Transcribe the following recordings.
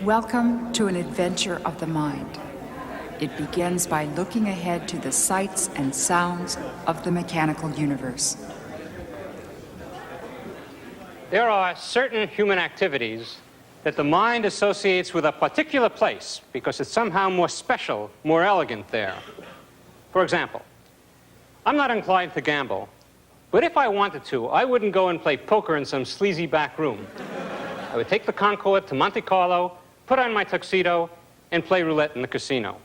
Welcome to an adventure of the mind. It begins by looking ahead to the sights and sounds of the mechanical universe. There are certain human activities that the mind associates with a particular place because it's somehow more special, more elegant there. For example, I'm not inclined to gamble, but if I wanted to, I wouldn't go and play poker in some sleazy back room. I would take the Concorde to Monte Carlo, put on my tuxedo, and play roulette in the casino.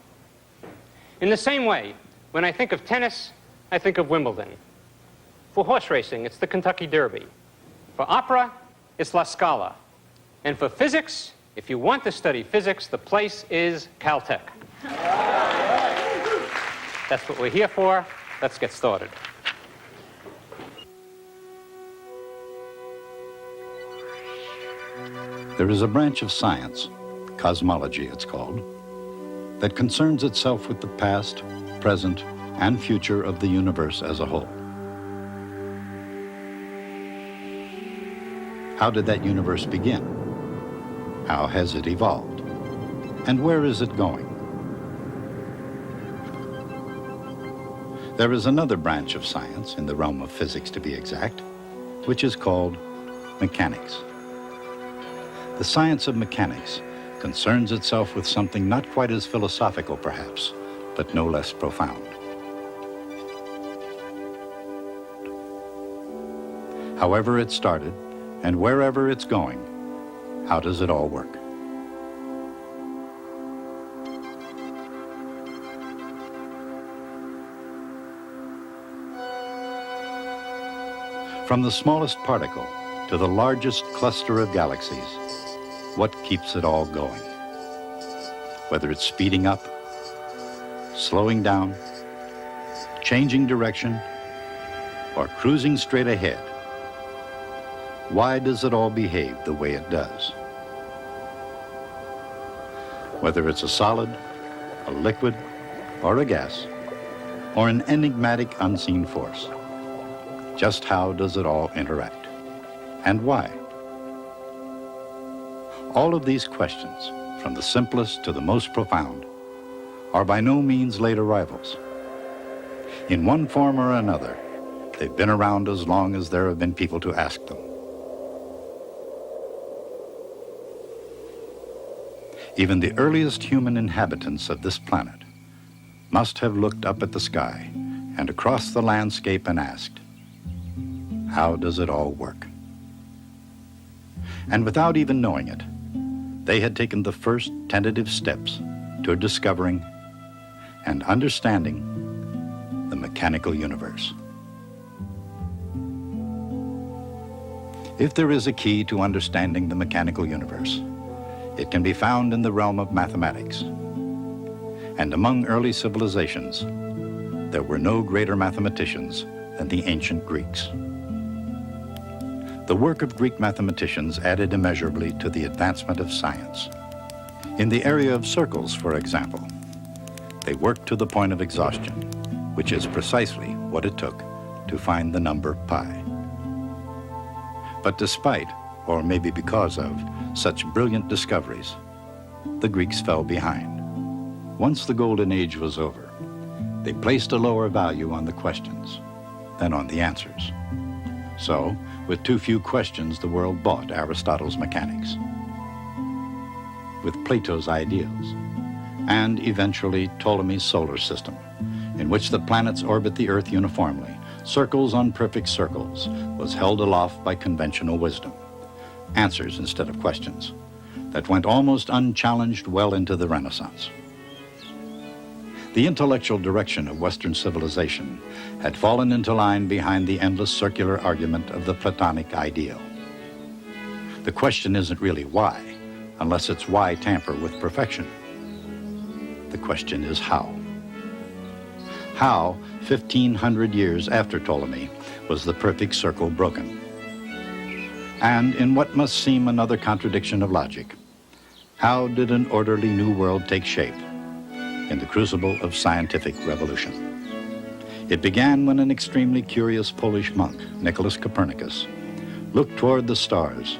In the same way, when I think of tennis, I think of Wimbledon. For horse racing, it's the Kentucky Derby. For opera, it's La Scala. And for physics, if you want to study physics, the place is Caltech. That's what we're here for. Let's get started. There is a branch of science, cosmology it's called, that concerns itself with the past, present, and future of the universe as a whole. How did that universe begin? How has it evolved? And where is it going? There is another branch of science, in the realm of physics to be exact, which is called mechanics. The science of mechanics concerns itself with something not quite as philosophical, perhaps, but no less profound. However it started, and wherever it's going, how does it all work? From the smallest particle to the largest cluster of galaxies, what keeps it all going? Whether it's speeding up, slowing down, changing direction, or cruising straight ahead, why does it all behave the way it does? Whether it's a solid, a liquid, or a gas, or an enigmatic unseen force, just how does it all interact? And why? All of these questions, from the simplest to the most profound, are by no means late arrivals. In one form or another, they've been around as long as there have been people to ask them. Even the earliest human inhabitants of this planet must have looked up at the sky and across the landscape and asked, how does it all work? And without even knowing it, they had taken the first tentative steps toward discovering and understanding the mechanical universe. If there is a key to understanding the mechanical universe, it can be found in the realm of mathematics. And among early civilizations, there were no greater mathematicians than the ancient Greeks. The work of Greek mathematicians added immeasurably to the advancement of science. In the area of circles, for example, they worked to the point of exhaustion, which is precisely what it took to find the number pi. But despite, or maybe because of, such brilliant discoveries, the Greeks fell behind. Once the Golden Age was over, they placed a lower value on the questions than on the answers. So, with too few questions, the world bought Aristotle's mechanics, with Plato's ideals, and eventually Ptolemy's solar system, in which the planets orbit the Earth uniformly, circles on perfect circles, was held aloft by conventional wisdom. Answers instead of questions, that went almost unchallenged well into the Renaissance. The intellectual direction of Western civilization had fallen into line behind the endless circular argument of the Platonic ideal. The question isn't really why, unless it's why tamper with perfection. The question is how. How, 1,500 years after Ptolemy, was the perfect circle broken? And in what must seem another contradiction of logic, how did an orderly new world take shape in the crucible of scientific revolution? It began when an extremely curious Polish monk, Nicholas Copernicus, looked toward the stars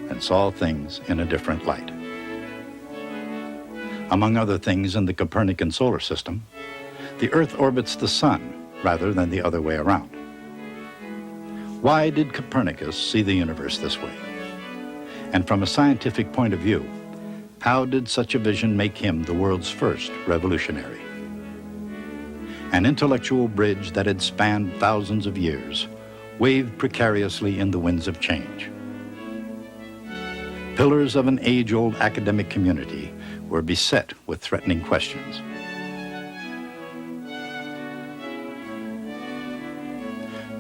and saw things in a different light. Among other things in the Copernican solar system, the Earth orbits the sun rather than the other way around. Why did Copernicus see the universe this way? And from a scientific point of view, how did such a vision make him the world's first revolutionary? An intellectual bridge that had spanned thousands of years waved precariously in the winds of change. Pillars of an age-old academic community were beset with threatening questions.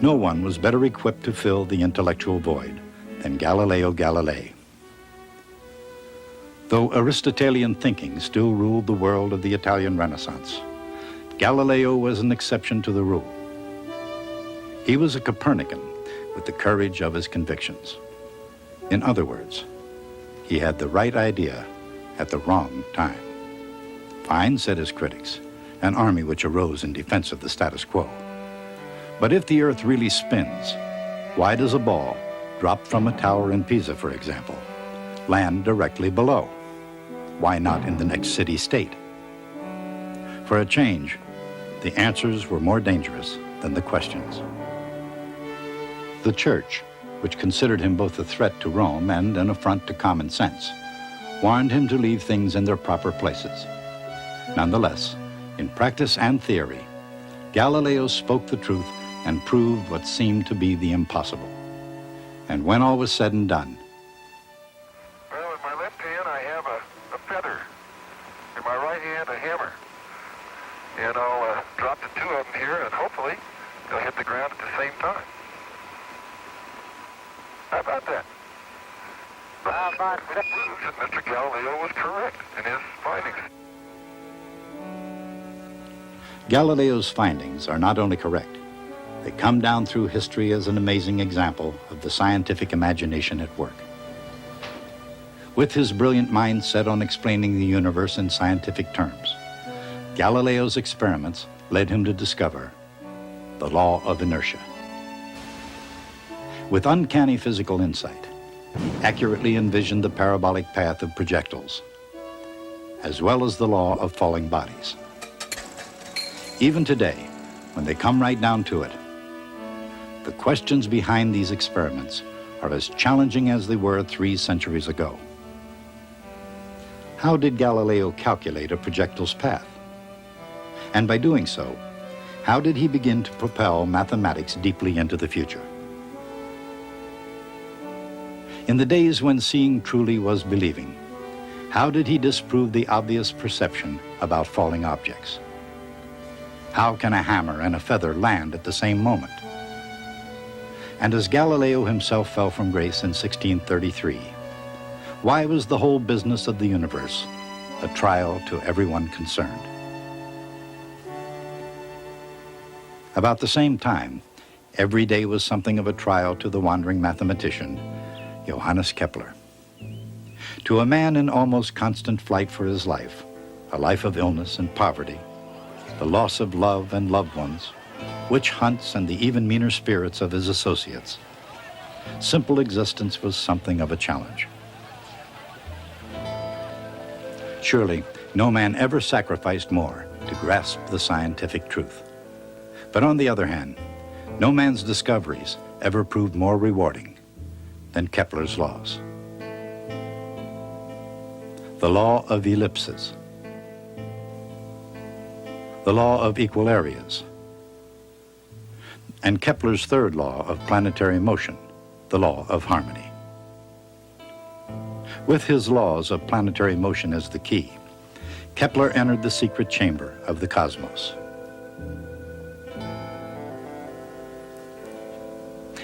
No one was better equipped to fill the intellectual void than Galileo Galilei. Though Aristotelian thinking still ruled the world of the Italian Renaissance, Galileo was an exception to the rule. He was a Copernican with the courage of his convictions. In other words, he had the right idea at the wrong time. Fine, said his critics, an army which arose in defense of the status quo. But if the Earth really spins, why does a ball, dropped from a tower in Pisa, for example, land directly below? Why not in the next city-state? For a change, the answers were more dangerous than the questions. The Church, which considered him both a threat to Rome and an affront to common sense, warned him to leave things in their proper places. Nonetheless, in practice and theory, Galileo spoke the truth and proved what seemed to be the impossible. And when all was said and done, well, in my left hand I have a feather. In my right hand a hammer. And I'll drop the two of them here and hopefully they'll hit the ground at the same time. How about that? That proves that Mr. Galileo was correct in his findings. Galileo's findings are not only correct, they come down through history as an amazing example of the scientific imagination at work. With his brilliant mind set on explaining the universe in scientific terms, Galileo's experiments led him to discover the law of inertia. With uncanny physical insight, he accurately envisioned the parabolic path of projectiles, as well as the law of falling bodies. Even today, when they come right down to it, the questions behind these experiments are as challenging as they were 3 centuries ago. How did Galileo calculate a projectile's path? And by doing so, how did he begin to propel mathematics deeply into the future? In the days when seeing truly was believing, how did he disprove the obvious perception about falling objects? How can a hammer and a feather land at the same moment? And as Galileo himself fell from grace in 1633, why was the whole business of the universe a trial to everyone concerned? About the same time, every day was something of a trial to the wandering mathematician, Johannes Kepler. To a man in almost constant flight for his life, a life of illness and poverty, the loss of love and loved ones, witch hunts and the even meaner spirits of his associates, simple existence was something of a challenge. Surely, no man ever sacrificed more to grasp the scientific truth. But on the other hand, no man's discoveries ever proved more rewarding than Kepler's laws. The law of ellipses, the law of equal areas, and Kepler's third law of planetary motion, the law of harmony. With his laws of planetary motion as the key, Kepler entered the secret chamber of the cosmos.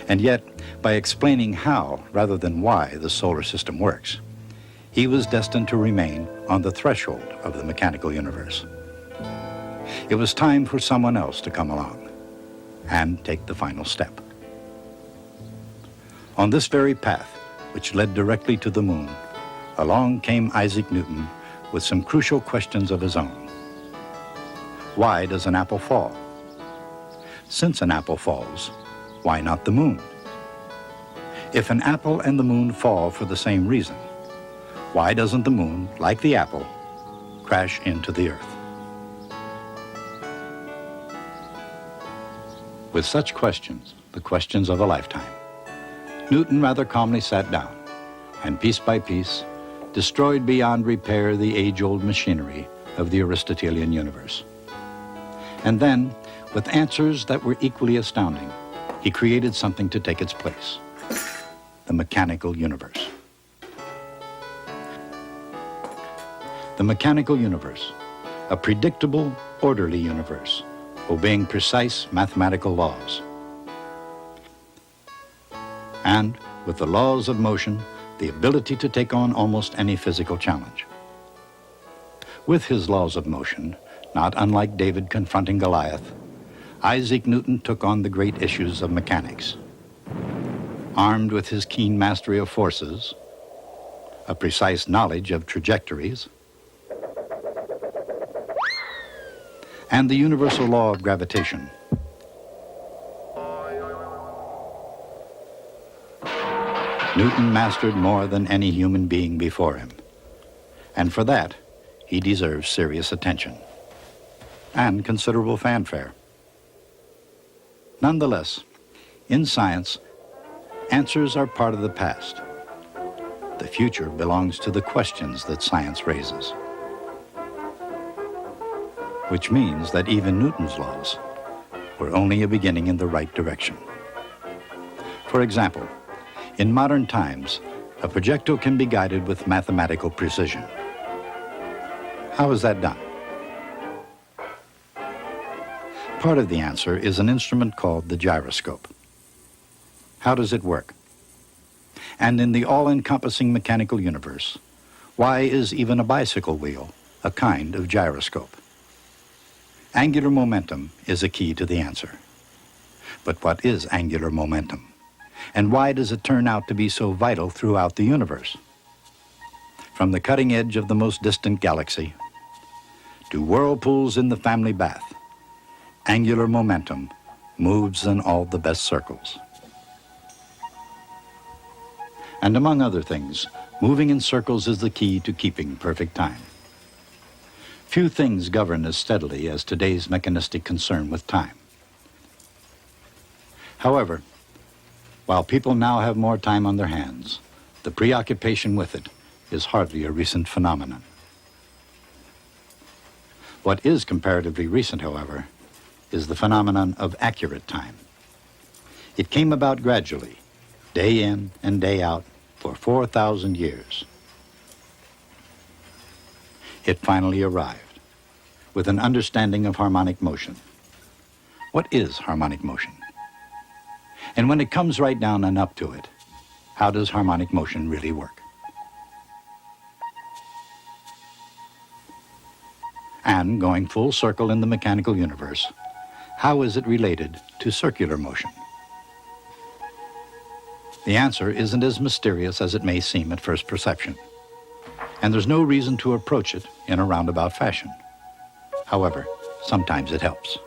And yet, by explaining how rather than why the solar system works, he was destined to remain on the threshold of the mechanical universe. It was time for someone else to come along and take the final step. On this very path, which led directly to the moon, along came Isaac Newton with some crucial questions of his own. Why does an apple fall? Since an apple falls, why not the moon? If an apple and the moon fall for the same reason, why doesn't the moon, like the apple, crash into the earth. With such questions, the questions of a lifetime, Newton rather calmly sat down and piece by piece destroyed beyond repair the age-old machinery of the Aristotelian universe. And then, with answers that were equally astounding, he created something to take its place: the mechanical universe. The mechanical universe, a predictable, orderly universe, obeying precise mathematical laws. And, with the laws of motion, the ability to take on almost any physical challenge. With his laws of motion, not unlike David confronting Goliath, Isaac Newton took on the great issues of mechanics. Armed with his keen mastery of forces, a precise knowledge of trajectories, and the universal law of gravitation, Newton mastered more than any human being before him. And for that, he deserves serious attention and considerable fanfare. Nonetheless, in science, answers are part of the past. The future belongs to the questions that science raises. Which means that even Newton's laws were only a beginning in the right direction. For example, in modern times, a projectile can be guided with mathematical precision. How is that done? Part of the answer is an instrument called the gyroscope. How does it work? And in the all-encompassing mechanical universe, why is even a bicycle wheel a kind of gyroscope? Angular momentum is a key to the answer. But what is angular momentum? And why does it turn out to be so vital throughout the universe? From the cutting edge of the most distant galaxy to whirlpools in the family bath, angular momentum moves in all the best circles. And among other things, moving in circles is the key to keeping perfect time. Few things govern as steadily as today's mechanistic concern with time. However, while people now have more time on their hands, the preoccupation with it is hardly a recent phenomenon. What is comparatively recent, however, is the phenomenon of accurate time. It came about gradually, day in and day out, for 4,000 years. It finally arrived, with an understanding of harmonic motion. What is harmonic motion? And when it comes right down and up to it, how does harmonic motion really work? And going full circle in the mechanical universe, how is it related to circular motion? The answer isn't as mysterious as it may seem at first perception, and there's no reason to approach it in a roundabout fashion. However, sometimes it helps.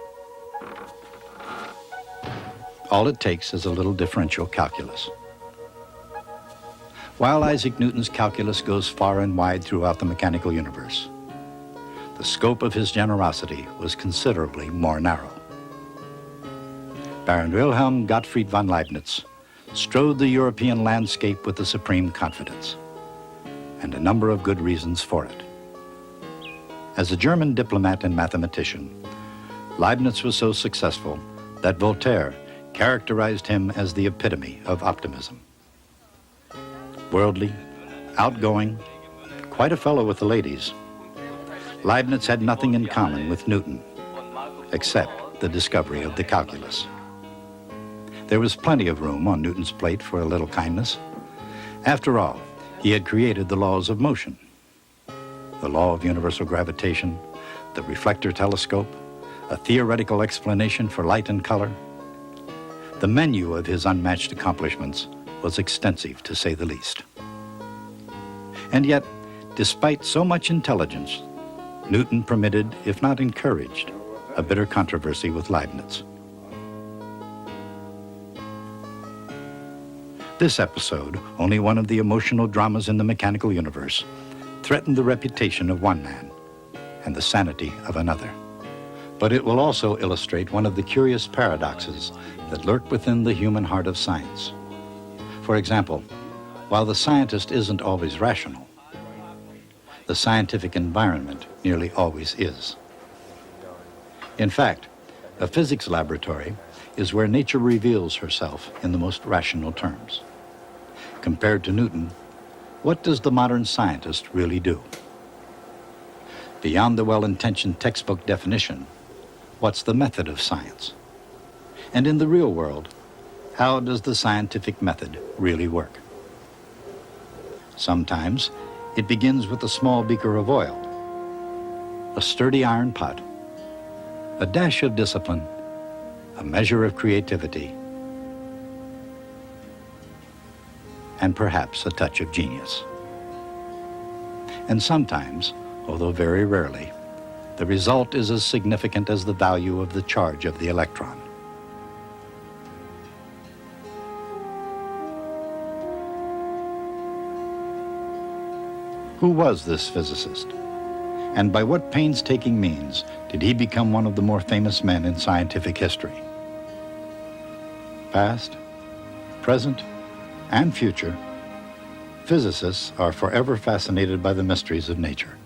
All it takes is a little differential calculus. While Isaac Newton's calculus goes far and wide throughout the mechanical universe, the scope of his generosity was considerably more narrow. Baron Wilhelm Gottfried von Leibniz strode the European landscape with the supreme confidence, and a number of good reasons for it. As a German diplomat and mathematician, Leibniz was so successful that Voltaire characterized him as the epitome of optimism. Worldly, outgoing, quite a fellow with the ladies, Leibniz had nothing in common with Newton, except the discovery of the calculus. There was plenty of room on Newton's plate for a little kindness. After all, he had created the laws of motion, the law of universal gravitation, the reflector telescope, a theoretical explanation for light and color. The menu of his unmatched accomplishments was extensive, to say the least. And yet, despite so much intelligence, Newton permitted, if not encouraged, a bitter controversy with Leibniz. This episode, only one of the emotional dramas in the mechanical universe, threatened the reputation of one man, and the sanity of another. But it will also illustrate one of the curious paradoxes that lurk within the human heart of science. For example, while the scientist isn't always rational, the scientific environment nearly always is. In fact, a physics laboratory is where nature reveals herself in the most rational terms. Compared to Newton, what does the modern scientist really do? Beyond the well-intentioned textbook definition, what's the method of science? And in the real world, how does the scientific method really work? Sometimes it begins with a small beaker of oil, a sturdy iron pot, a dash of discipline, a measure of creativity, and perhaps a touch of genius. And sometimes, although very rarely, the result is as significant as the value of the charge of the electron. Who was this physicist? And by what painstaking means did he become one of the more famous men in scientific history? Past, present, and future, physicists are forever fascinated by the mysteries of nature.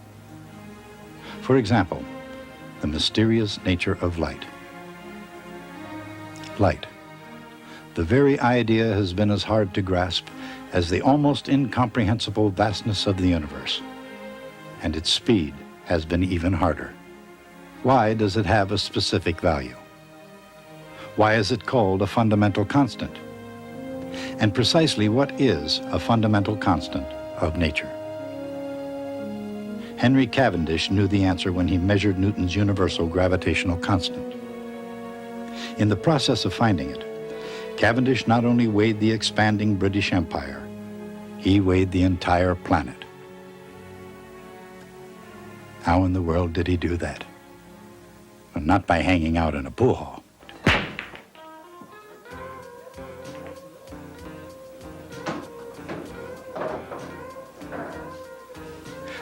For example, the mysterious nature of light. Light. The very idea has been as hard to grasp as the almost incomprehensible vastness of the universe, and its speed has been even harder. Why does it have a specific value? Why is it called a fundamental constant? And precisely what is a fundamental constant of nature? Henry Cavendish knew the answer when he measured Newton's universal gravitational constant. In the process of finding it, Cavendish not only weighed the expanding British Empire, he weighed the entire planet. How in the world did he do that? Well, not by hanging out in a pool hall.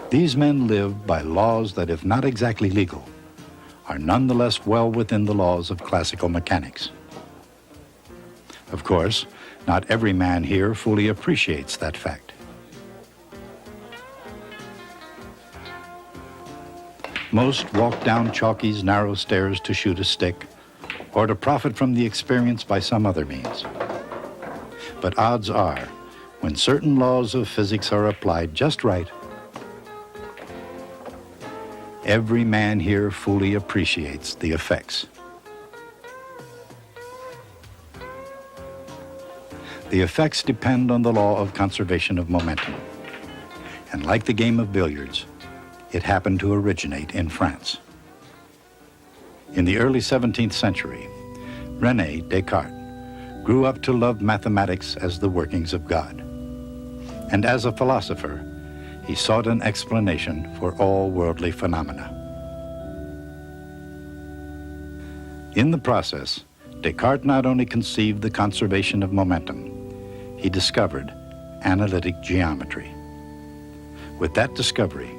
These men lived by laws that, if not exactly legal, are nonetheless well within the laws of classical mechanics. Of course, not every man here fully appreciates that fact. Most walk down Chalky's narrow stairs to shoot a stick or to profit from the experience by some other means. But odds are, when certain laws of physics are applied just right, every man here fully appreciates the effects. The effects depend on the law of conservation of momentum. And like the game of billiards, it happened to originate in France. In the early 17th century, René Descartes grew up to love mathematics as the workings of God. And as a philosopher, he sought an explanation for all worldly phenomena. In the process, Descartes not only conceived the conservation of momentum, he discovered analytic geometry. With that discovery,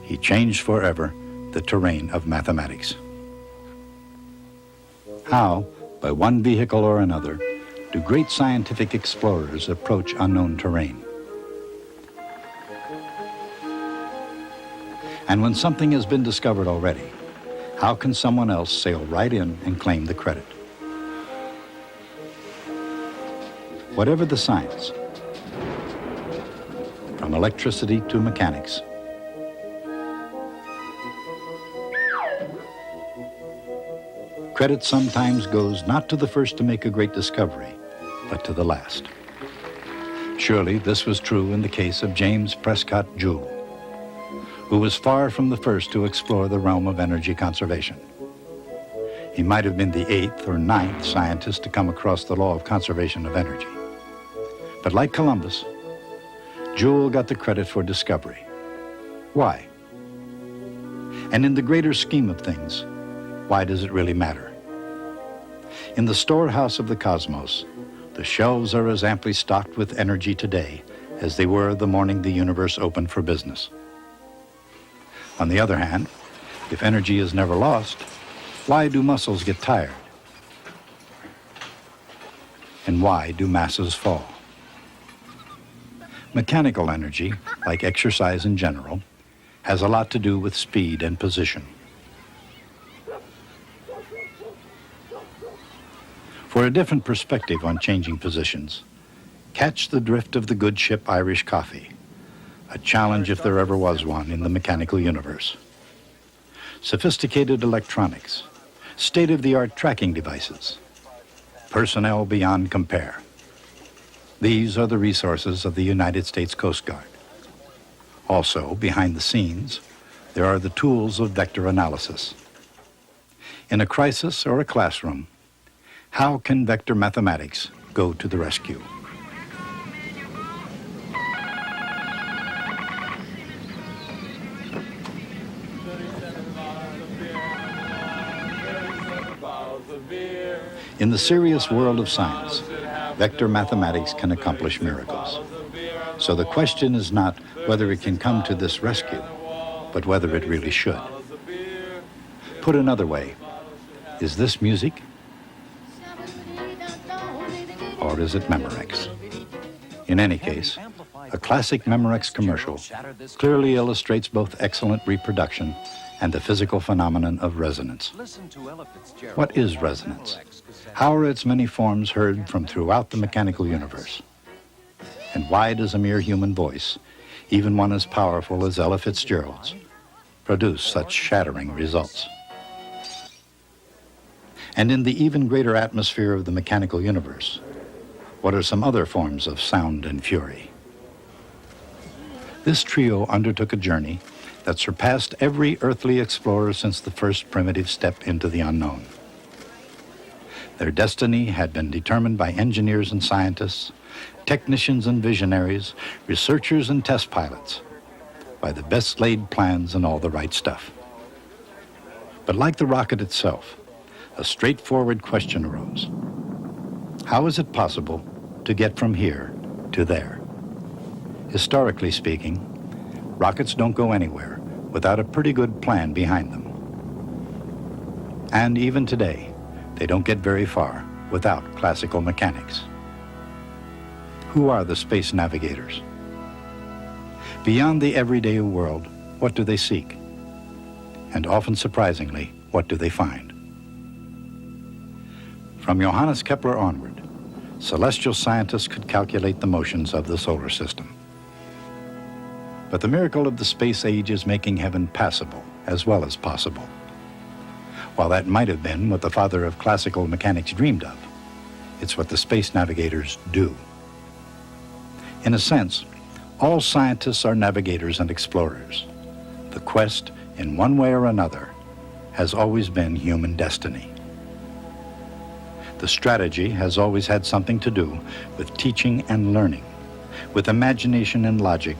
he changed forever the terrain of mathematics. How, by one vehicle or another, do great scientific explorers approach unknown terrain? And when something has been discovered already, how can someone else sail right in and claim the credit? Whatever the science, from electricity to mechanics, credit sometimes goes not to the first to make a great discovery, but to the last. Surely this was true in the case of James Prescott Joule, who was far from the first to explore the realm of energy conservation. He might have been the 8th or 9th scientist to come across the law of conservation of energy. But like Columbus, Joule got the credit for discovery. Why? And in the greater scheme of things, why does it really matter? In the storehouse of the cosmos, the shelves are as amply stocked with energy today as they were the morning the universe opened for business. On the other hand, If energy is never lost, why do muscles get tired? And why do masses fall? Mechanical energy, like exercise in general, has a lot to do with speed and position. For a different perspective on changing positions, catch the drift of the good ship Irish Coffee, a challenge if there ever was one in the mechanical universe. Sophisticated electronics, state-of-the-art tracking devices, personnel beyond compare. These are the resources of the United States Coast Guard. Also, behind the scenes, there are the tools of vector analysis. In a crisis or a classroom, how can vector mathematics go to the rescue? In the serious world of science, vector mathematics can accomplish miracles. So the question is not whether it can come to this rescue, but whether it really should. Put another way, is this music? Or is it Memorex? In any case, a classic Memorex commercial clearly illustrates both excellent reproduction and the physical phenomenon of resonance. What is resonance? How are its many forms heard from throughout the mechanical universe? And why does a mere human voice, even one as powerful as Ella Fitzgerald's, produce such shattering results? And in the even greater atmosphere of the mechanical universe, what are some other forms of sound and fury? This trio undertook a journey that surpassed every earthly explorer since the first primitive step into the unknown. Their destiny had been determined by engineers and scientists, technicians and visionaries, researchers and test pilots, by the best laid plans and all the right stuff. But like the rocket itself, a straightforward question arose. How is it possible to get from here to there? Historically speaking, rockets don't go anywhere without a pretty good plan behind them. And even today, they don't get very far without classical mechanics. Who are the space navigators? Beyond the everyday world, what do they seek? And often surprisingly, what do they find? From Johannes Kepler onward, celestial scientists could calculate the motions of the solar system. But the miracle of the space age is making heaven passable as well as possible. While that might have been what the father of classical mechanics dreamed of, it's what the space navigators do. In a sense, all scientists are navigators and explorers. The quest, in one way or another, has always been human destiny. The strategy has always had something to do with teaching and learning, with imagination and logic,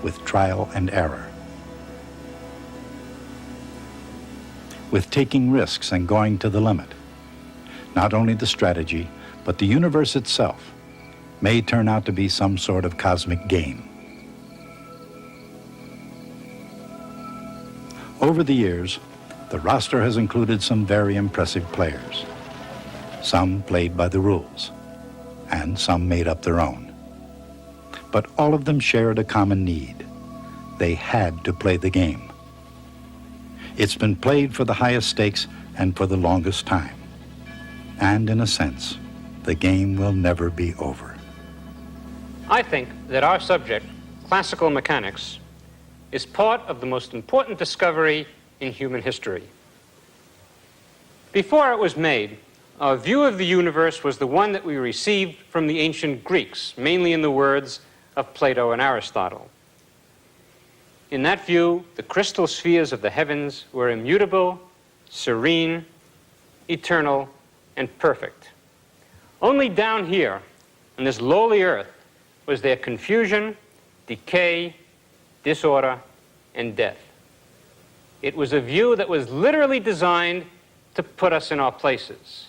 with trial and error, with taking risks and going to the limit. Not only the strategy, but the universe itself may turn out to be some sort of cosmic game. Over the years, the roster has included some very impressive players. Some played by the rules, and some made up their own. But all of them shared a common need. They had to play the game. It's been played for the highest stakes and for the longest time. And in a sense, the game will never be over. I think that our subject, classical mechanics, is part of the most important discovery in human history. Before it was made, our view of the universe was the one that we received from the ancient Greeks, mainly in the words of Plato and Aristotle. In that view, the crystal spheres of the heavens were immutable, serene, eternal, and perfect. Only down here, on this lowly earth, was there confusion, decay, disorder, and death. It was a view that was literally designed to put us in our places.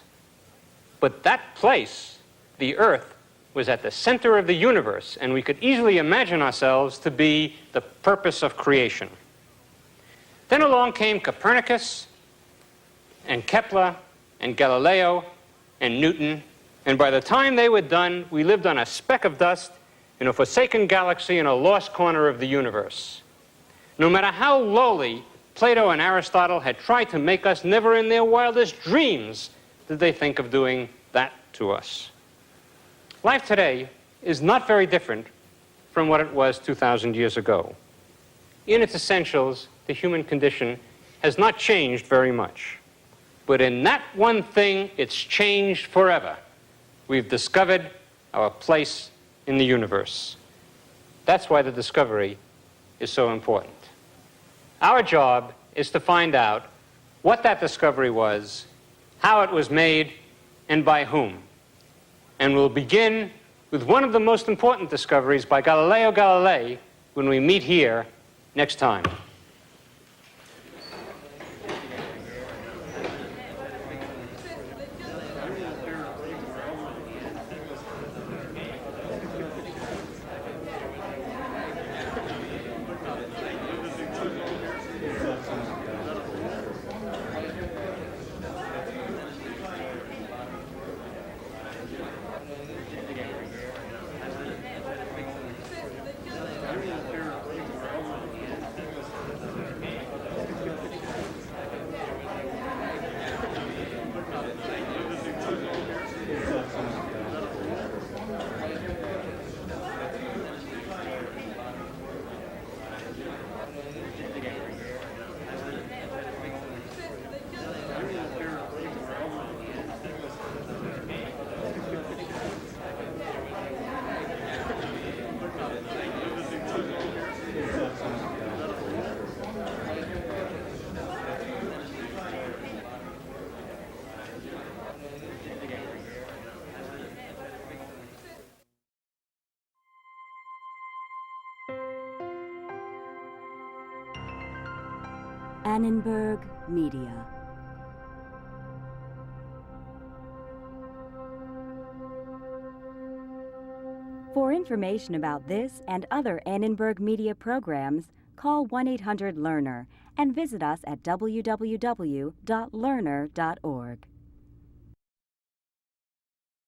But that place, the earth, was at the center of the universe, and we could easily imagine ourselves to be the purpose of creation. Then along came Copernicus and Kepler and Galileo and Newton, and by the time they were done, we lived on a speck of dust in a forsaken galaxy in a lost corner of the universe. No matter how lowly Plato and Aristotle had tried to make us, never in their wildest dreams did they think of doing that to us. Life today is not very different from what it was 2,000 years ago. In its essentials, the human condition has not changed very much. But in that one thing, it's changed forever. We've discovered our place in the universe. That's why the discovery is so important. Our job is to find out what that discovery was, how it was made, and by whom. And we'll begin with one of the most important discoveries by Galileo Galilei when we meet here next time. Annenberg Media. For information about this and other Annenberg Media programs, call 1-800-LEARNER and visit us at www.learner.org.